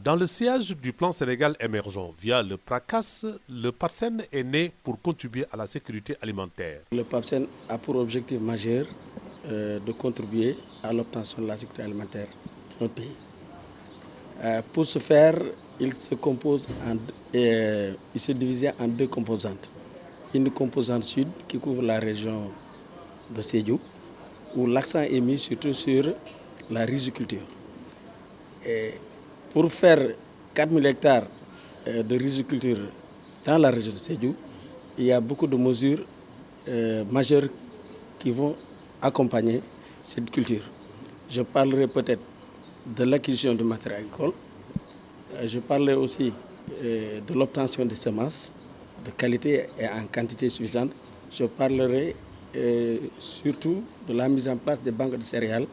Dans le sillage du plan Sénégal émergent via le PRACAS, le PAPSEN est né pour contribuer à la sécurité alimentaire. Le PAPSEN a pour objectif majeur de contribuer à l'obtention de la sécurité alimentaire de notre pays. Pour ce faire, il se divise en deux composantes. Une composante sud qui couvre la région de Sédhiou, où l'accent est mis surtout sur la riziculture. Et pour faire 4000 hectares de riziculture dans la région de Sédhiou, il y a beaucoup de mesures majeures qui vont accompagner cette culture. Je parlerai peut-être de l'acquisition du matériel agricole. Je parlerai aussi de l'obtention des semences de qualité et en quantité suffisante. Je parlerai surtout de la mise en place des banques de céréales.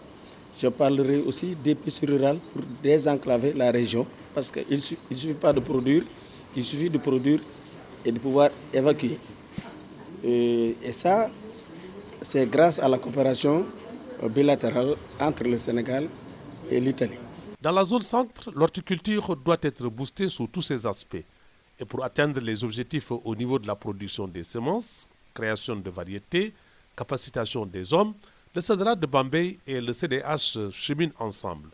Je parlerai aussi des pistes rurales pour désenclaver la région, parce qu'il ne suffit pas de produire, il suffit de produire et de pouvoir évacuer. Et ça, c'est grâce à la coopération bilatérale entre le Sénégal et l'Italie. Dans la zone centre, l'horticulture doit être boostée sous tous ses aspects. Et pour atteindre les objectifs au niveau de la production des semences, création de variétés, capacitation des hommes, le CEDRA de Bambey et le CDH cheminent ensemble.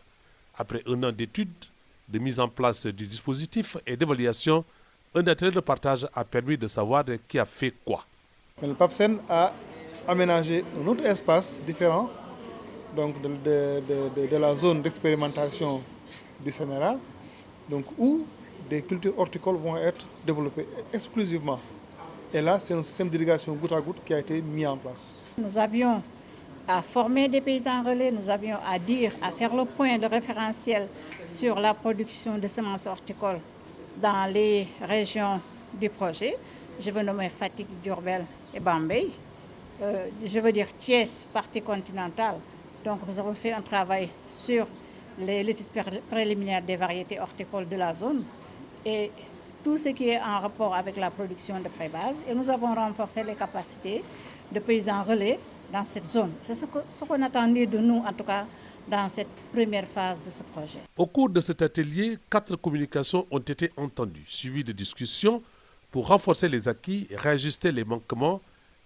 Après un an d'études, de mise en place du dispositif et d'évaluation, un atelier de partage a permis de savoir qui a fait quoi. Le PAPSEN a aménagé un autre espace différent donc de la zone d'expérimentation du CNRA, donc où des cultures horticoles vont être développées exclusivement. Et là, c'est un système d'irrigation goutte à goutte qui a été mis en place. Nous avions à former des paysans relais, nous avions à faire le point de référentiel sur la production de semences horticoles dans les régions du projet. Je veux nommer Fatick, Diourbel et Bambey. Je veux dire Thiès, partie continentale. Donc nous avons fait un travail sur l'étude préliminaire des variétés horticoles de la zone et tout ce qui est en rapport avec la production de pré-base. Et nous avons renforcé les capacités de paysans relais dans cette zone. C'est ce qu'on attendait de nous, en tout cas, dans cette première phase de ce projet. Au cours de cet atelier, 4 communications ont été entendues, suivies de discussions pour renforcer les acquis, réajuster les manquements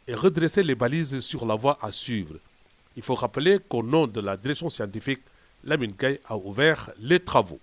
et redresser les balises sur la voie à suivre. Il faut rappeler qu'au nom de la direction scientifique, Lamine Gaye a ouvert les travaux.